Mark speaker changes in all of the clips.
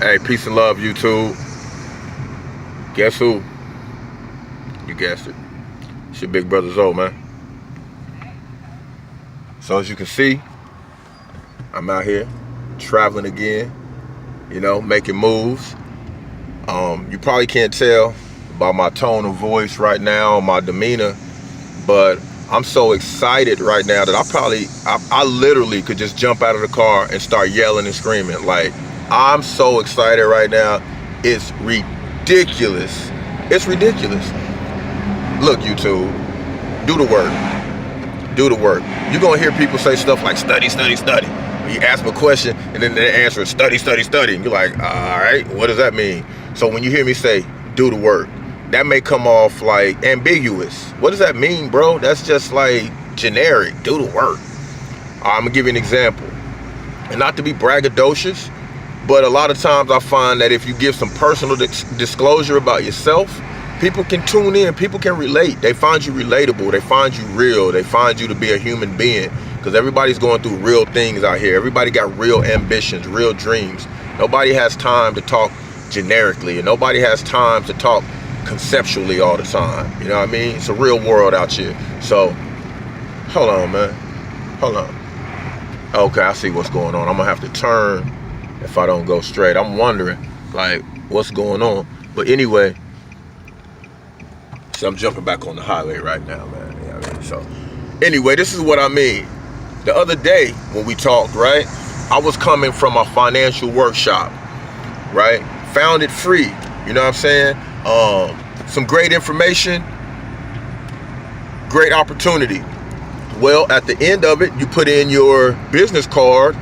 Speaker 1: Hey, peace and love, YouTube. Guess who? You guessed it. It's your big brother Zoe, man. So as you can see, I'm out here traveling again, making moves. You probably can't tell by my tone of voice right now, my demeanor, but I'm so excited right now that I literally could just jump out of the car and start yelling and screaming. Like, I'm so excited right now. It's ridiculous. It's ridiculous. Look, YouTube, do the work. Do the work. You're going to hear people say stuff like study, study, study. You ask them a question and then the answer is study, study, study. And you're like, all right, what does that mean? So when you hear me say, do the work, that may come off like ambiguous. What does that mean, bro? That's just like generic. Do the work. I'm going to give you an example. And not to be braggadocious, but a lot of times I find that if you give some personal disclosure about yourself, people can tune in, people can relate. They find you relatable, they find you real, they find you to be a human being, because everybody's going through real things out here. Everybody got real ambitions, real dreams. Nobody has time to talk generically, and nobody has time to talk conceptually all the time. You know what I mean? It's a real world out here. So, hold on, man. Hold on. Okay, I see what's going on. I'm gonna have to turn if I don't go straight. I'm wondering, like, what's going on? But anyway, so I'm jumping back on the highway right now, man. You know what I mean? So anyway, this is what I mean. The other day when we talked, right, I was coming from a financial workshop, right? Found it free, you know what I'm saying? Some great information, great opportunity. Well, at the end of it, you put in your business card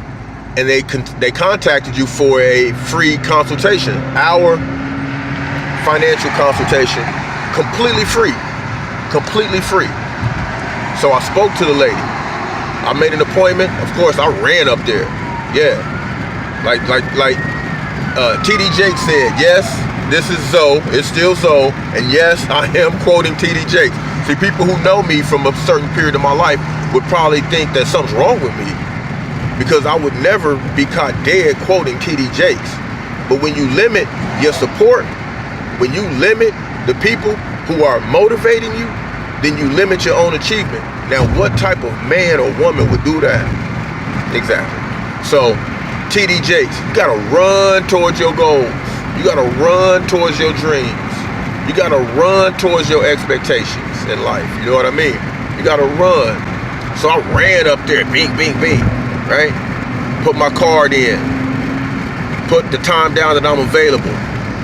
Speaker 1: and they contacted you for a free consultation, our financial consultation, completely free, completely free. So I spoke to the lady. I made an appointment. Of course, I ran up there. Yeah, like TD Jakes said, yes, this is Zoe. It's still Zoe, and yes, I am quoting TD Jakes. See, people who know me from a certain period of my life would probably think that something's wrong with me, because I would never be caught dead quoting TD Jakes. But when you limit your support, when you limit the people who are motivating you, then you limit your own achievement. Now, what type of man or woman would do that? Exactly. So, TD Jakes, you gotta run towards your goals. You gotta run towards your dreams. You gotta run towards your expectations in life. You know what I mean? You gotta run. So I ran up there, bing, bing, bing, right? Put my card in. Put the time down that I'm available.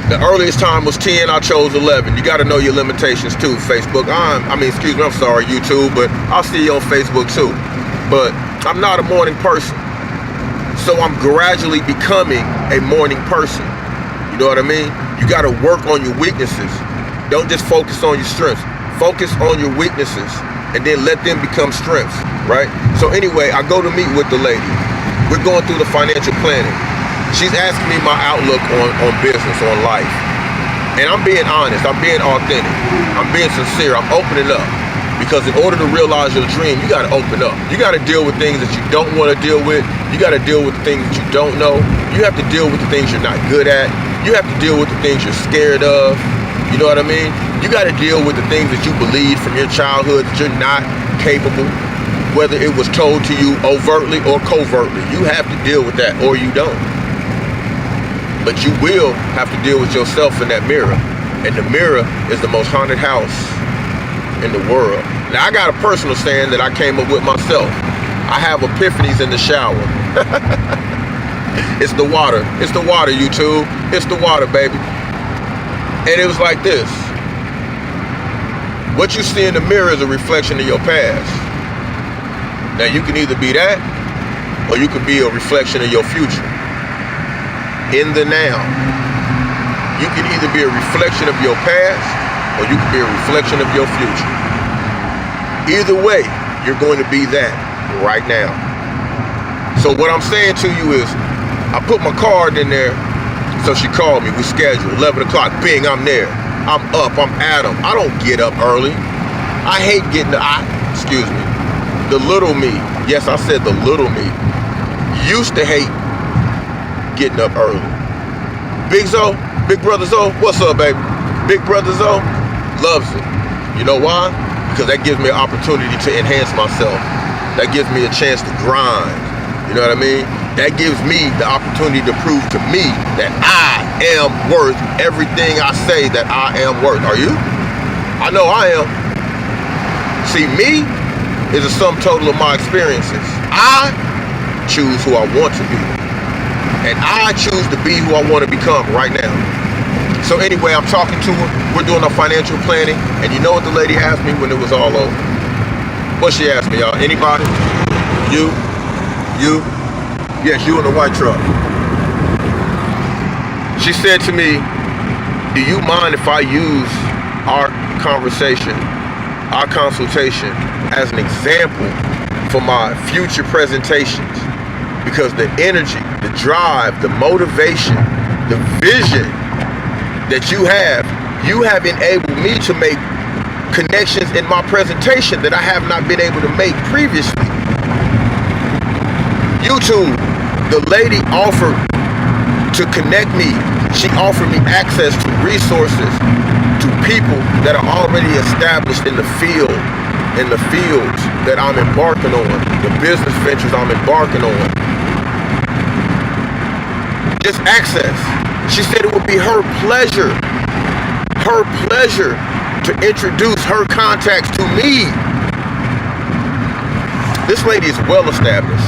Speaker 1: The earliest time was 10, I chose 11. You gotta know your limitations too, Facebook. I'm sorry, YouTube, but I'll see you on Facebook too. But I'm not a morning person. So I'm gradually becoming a morning person. You know what I mean? You gotta work on your weaknesses. Don't just focus on your strengths. Focus on your weaknesses and then let them become strengths, right? So anyway, I go to meet with the lady. We're going through the financial planning. She's asking me my outlook on business, on life. And I'm being honest, I'm being authentic, I'm being sincere, I'm opening up. Because in order to realize your dream, you gotta open up. You gotta deal with things that you don't wanna deal with. You gotta deal with the things that you don't know. You have to deal with the things you're not good at. You have to deal with the things you're scared of. You know what I mean? You gotta deal with the things that you believe from your childhood that you're not capable, whether it was told to you overtly or covertly. You have to deal with that or you don't. But you will have to deal with yourself in that mirror. And the mirror is the most haunted house in the world. Now, I got a personal saying that I came up with myself. I have epiphanies in the shower. It's the water. It's the water, YouTube. It's the water, baby. And it was like this. What you see in the mirror is a reflection of your past. Now, you can either be that, or you could be a reflection of your future. In the now. You can either be a reflection of your past, or you can be a reflection of your future. Either way, you're going to be that right now. So what I'm saying to you is, I put my card in there, so she called me, we scheduled, 11 o'clock, bing, I'm there. I'm up, I'm at 'em. I don't get up early. I hate getting the little me, yes, I said the little me, used to hate getting up early. Big Zo, Big Brother Zo, what's up, baby? Big Brother Zo loves it. You know why? Because that gives me an opportunity to enhance myself. That gives me a chance to grind. You know what I mean? That gives me the opportunity to prove to me that I am worth everything I say that I am worth. Are you? I know I am. See, me is a sum total of my experiences. I choose who I want to be. And I choose to be who I want to become right now. So anyway, I'm talking to her. We're doing our financial planning. And you know what the lady asked me when it was all over? What she asked me, y'all? Anybody? You? Yes, you in the white truck. She said to me, do you mind if I use our conversation, our consultation as an example for my future presentations? Because the energy, the drive, the motivation, the vision that you have enabled me to make connections in my presentation that I have not been able to make previously. YouTube, the lady offered to connect me. She offered me access to resources, to people that are already established in the field, in the fields that I'm embarking on, the business ventures I'm embarking on. Just access. She said it would be her pleasure to introduce her contacts to me. This lady is well established.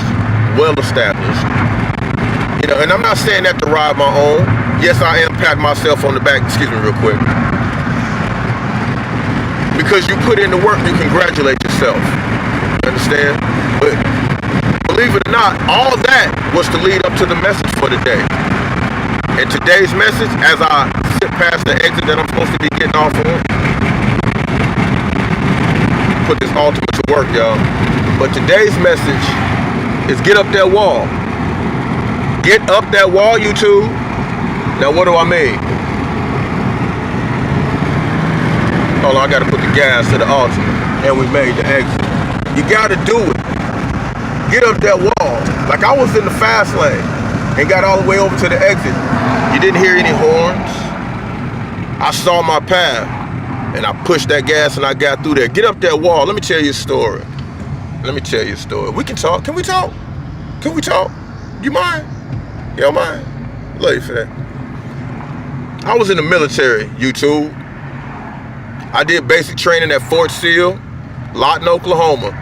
Speaker 1: You know, and I'm not saying that to ride my own. Yes, I am patting myself on the back. Excuse me real quick. Because you put in the work, you congratulate yourself. You understand? But believe it or not, all that was to lead up to the message for today. And today's message, as I sit past the exit that I'm supposed to be getting off on, put this ultimate to work, y'all. But today's message is get up that wall. Get up that wall, YouTube. Now, what do I mean? Hold on, I gotta put the gas to the ultimate. And we made the exit. You gotta do it. Get up that wall. Like I was in the fast lane and got all the way over to the exit. You didn't hear any horns. I saw my path and I pushed that gas and I got through there. Get up that wall. Let me tell you a story. We can talk. Can we talk? You mind? You don't mind? Love you for that. I was in the military, YouTube. I did basic training at Fort Sill, Lawton, Oklahoma.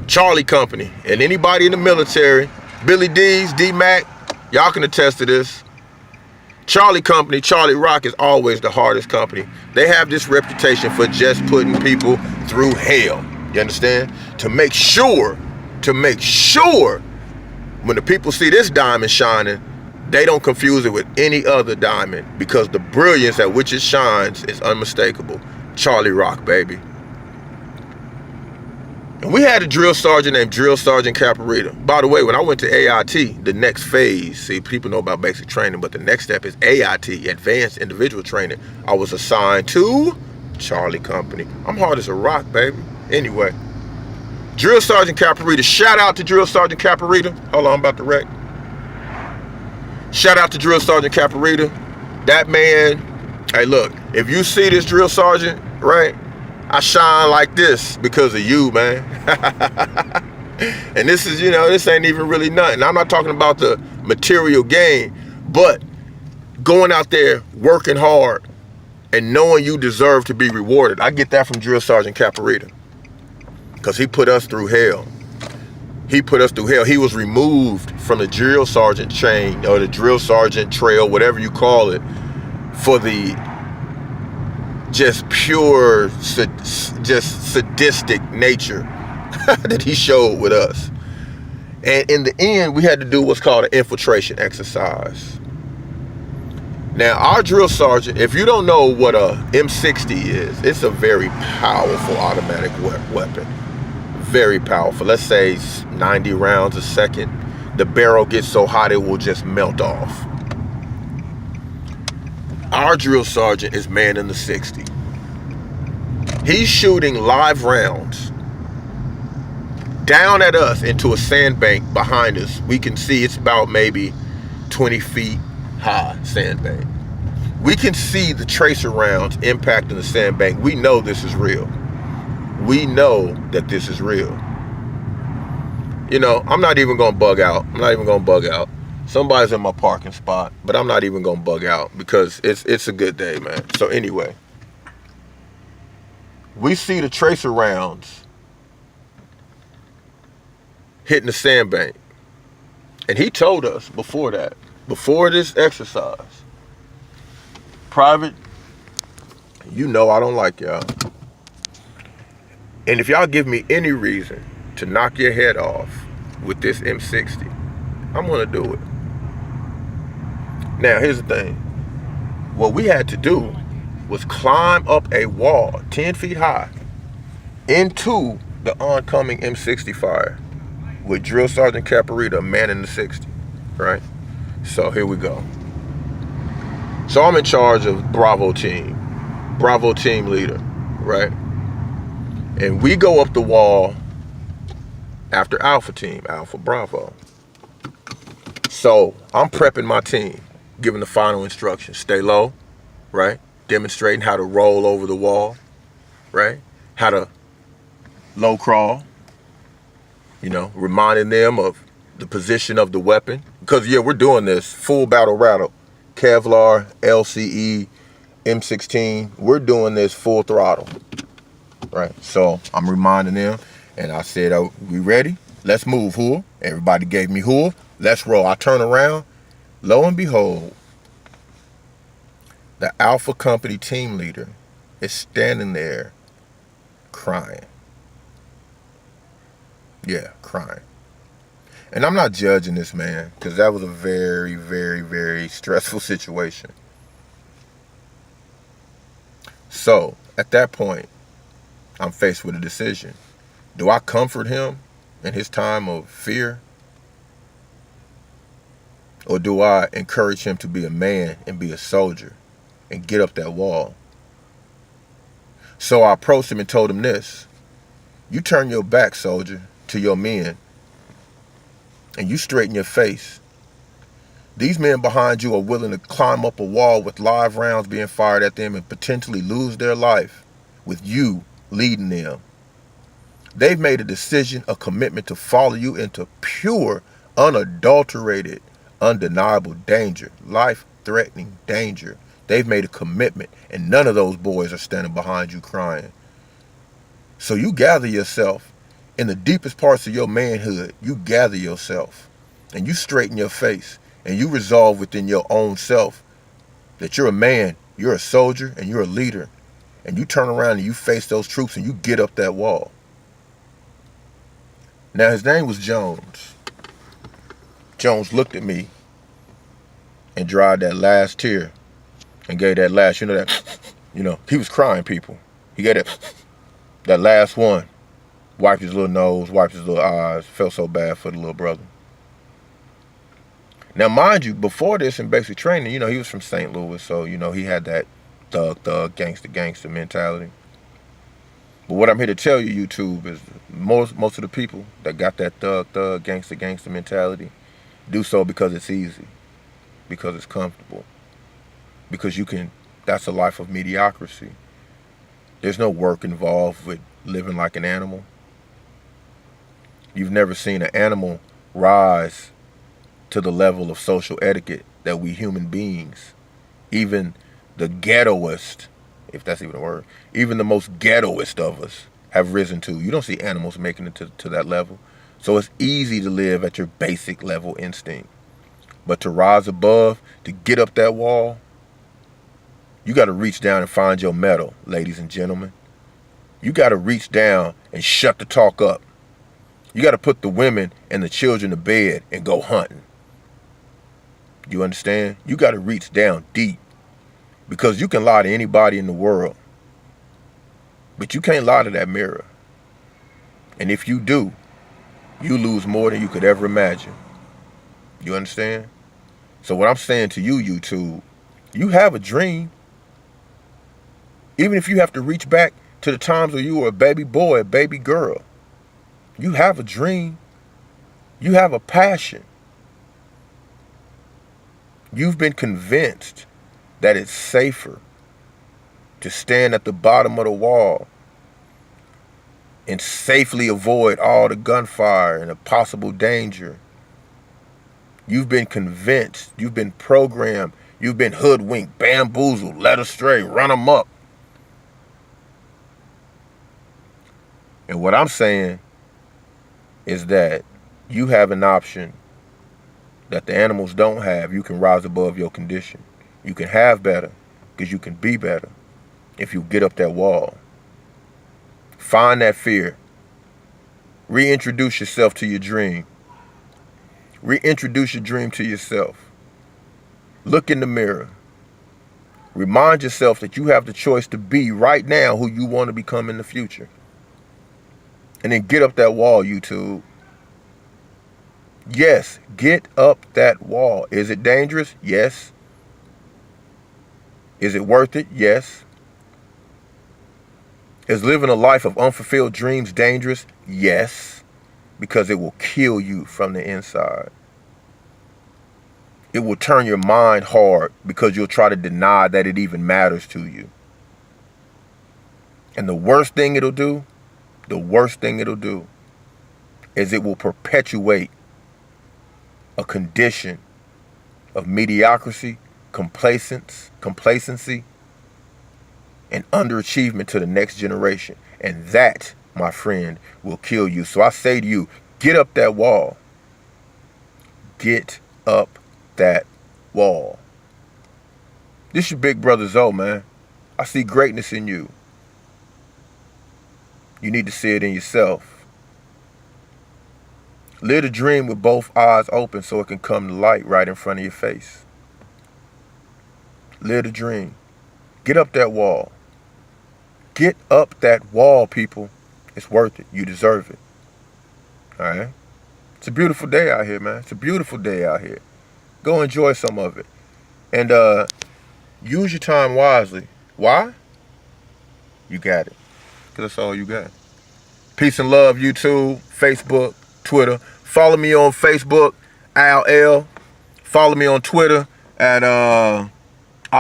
Speaker 1: Charlie Company. And anybody in the military, Billy D's, D-Mac, y'all can attest to this. Charlie Company, Charlie Rock is always the hardest company. They have this reputation for just putting people through hell. You understand? To make sure when the people see this diamond shining, they don't confuse it with any other diamond because the brilliance at which it shines is unmistakable. Charlie Rock, baby. And we had a drill sergeant named Drill Sergeant Caparita. By the way, when I went to AIT, the next phase, see, people know about basic training, but the next step is AIT, Advanced Individual Training. I was assigned to Charlie Company. I'm hard as a rock, baby. Anyway, Drill Sergeant Caparita. Shout out to Drill Sergeant Caparita. Hold on, I'm about to wreck. Shout out to Drill Sergeant Caparita. That man, hey, look, if you see this drill sergeant, right? I shine like this because of you, man. And this is, this ain't even really nothing. I'm not talking about the material gain, but going out there, working hard, and knowing you deserve to be rewarded. I get that from Drill Sergeant Caparita because he put us through hell. He was removed from the drill sergeant chain or the drill sergeant trail, whatever you call it, for the just pure, just sadistic nature that he showed with us. And in the end, we had to do what's called an infiltration exercise. Now, our drill sergeant, if you don't know what a M60 is, it's a very powerful automatic weapon. Very powerful. Let's say 90 rounds a second. The barrel gets so hot it will just melt off. Our drill sergeant is man in the 60. He's shooting live rounds down at us into a sandbank behind us. We can see it's about maybe 20 feet high sandbank. We can see the tracer rounds impacting the sandbank. We know this is real. We know that this is real. You know, I'm not even gonna bug out. Somebody's in my parking spot, but I'm not even gonna bug out because it's a good day, man. So anyway, we see the tracer rounds hitting the sandbank. And he told us before this exercise, Private, you know I don't like y'all. And if y'all give me any reason to knock your head off with this M60, I'm gonna do it. Now, here's the thing. What we had to do was climb up a wall 10 feet high into the oncoming M60 fire with Drill Sergeant Caparita manning the 60, right? So here we go. So I'm in charge of Bravo team leader, right? And we go up the wall after Alpha team, Alpha Bravo. So I'm prepping my team, giving the final instructions. Stay low, right? Demonstrating how to roll over the wall, right? How to low crawl, you know, reminding them of the position of the weapon. Because, yeah, we're doing this full battle rattle. Kevlar, LCE, M16. We're doing this full throttle, right? So I'm reminding them, and I said, "Oh, we ready? Let's move, Hua." Everybody gave me Hua. Let's roll. I turn around. Lo and behold, the Alpha Company team leader is standing there crying. Yeah, crying. And I'm not judging this man, because that was a very, very, very stressful situation. So, at that point, I'm faced with a decision. Do I comfort him in his time of fear? Or do I encourage him to be a man and be a soldier and get up that wall? So I approached him and told him this. You turn your back, soldier, to your men, and you straighten your face. These men behind you are willing to climb up a wall with live rounds being fired at them and potentially lose their life with you leading them. They've made a decision, a commitment to follow you into pure, unadulterated, undeniable danger, life-threatening danger. They've made a commitment, and none of those boys are standing behind you crying. So you gather yourself. In the deepest parts of your manhood, you gather yourself, and you straighten your face, and you resolve within your own self that you're a man, you're a soldier, and you're a leader. And you turn around and you face those troops and you get up that wall. Now, his name was Jones. Jones looked at me and dried that last tear and gave that last, he was crying, people. He gave that last one. Wiped his little nose, wiped his little eyes. Felt so bad for the little brother. Now, mind you, before this in basic training, he was from St. Louis, so, he had that thug, gangster mentality. But what I'm here to tell you, YouTube, is most of the people that got that thug, gangster mentality do so because it's easy, because it's comfortable, because that's a life of mediocrity. There's no work involved with living like an animal. You've never seen an animal rise to the level of social etiquette that we human beings, even the ghettoest, if that's even a word, even the most ghettoest of us have risen to. You don't see animals making it to that level. So it's easy to live at your basic level instinct. But to rise above, to get up that wall, you got to reach down and find your medal, ladies and gentlemen. You got to reach down and shut the talk up. You got to put the women and the children to bed and go hunting. You understand? You got to reach down deep, because you can lie to anybody in the world, but you can't lie to that mirror. And if you do, you lose more than you could ever imagine. You understand? So what I'm saying to you, YouTube, you have a dream. Even if you have to reach back to the times where you were a baby boy, a baby girl, you have a dream. You have a passion. You've been convinced that it's safer to stand at the bottom of the wall and safely avoid all the gunfire and the possible danger. You've been convinced, you've been programmed, you've been hoodwinked, bamboozled, led astray, run amok. And what I'm saying is that you have an option that the animals don't have. You can rise above your condition. You can have better because you can be better if you get up that wall. Find that fear. Reintroduce yourself to your dream. Reintroduce your dream to yourself. Look in the mirror. Remind yourself that you have the choice to be right now who you want to become in the future. And then get up that wall, YouTube. Yes, get up that wall. Is it dangerous? Yes. Is it worth it? Yes. Is living a life of unfulfilled dreams dangerous? Yes. Because it will kill you from the inside. It will turn your mind hard because you'll try to deny that it even matters to you. And the worst thing it'll do is it will perpetuate a condition of mediocrity, complacency, and underachievement to the next generation. And that, my friend, will kill you. So I say to you, get up that wall. Get up that wall. This your big brother Zoe, man. I see greatness in you. You need to see it in yourself. Live the dream with both eyes open so it can come to light right in front of your face. Live the dream. Get up that wall. Get up that wall, people. It's worth it. You deserve it. All right? It's a beautiful day out here, man. It's a beautiful day out here. Go enjoy some of it. And use your time wisely. Why? You got it. Because that's all you got. Peace and love, YouTube, Facebook, Twitter. Follow me on Facebook, Al L. Follow me on Twitter at, I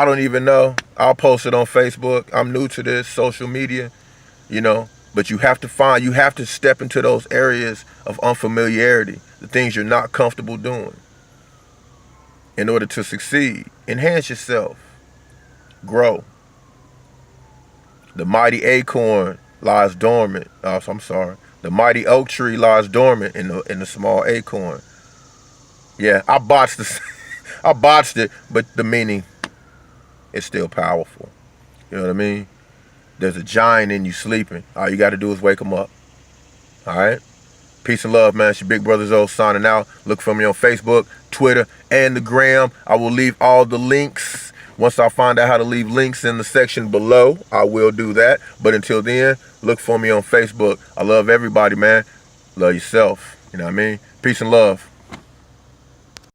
Speaker 1: don't even know. I'll post it on Facebook. I'm new to this social media, but you have to step into those areas of unfamiliarity, the things you're not comfortable doing in order to succeed. Enhance yourself. Grow. The mighty acorn lies dormant. The mighty oak tree lies dormant in the small acorn. Yeah, I botched it, but the meaning is still powerful. You know what I mean? There's a giant in you sleeping. All you got to do is wake them up. All right? Peace and love, man. It's your big brother Zoe signing out. Look for me on Facebook, Twitter, and the Gram. I will leave all the links. Once I find out how to leave links in the section below, I will do that. But until then, look for me on Facebook. I love everybody, man. Love yourself. You know what I mean? Peace and love.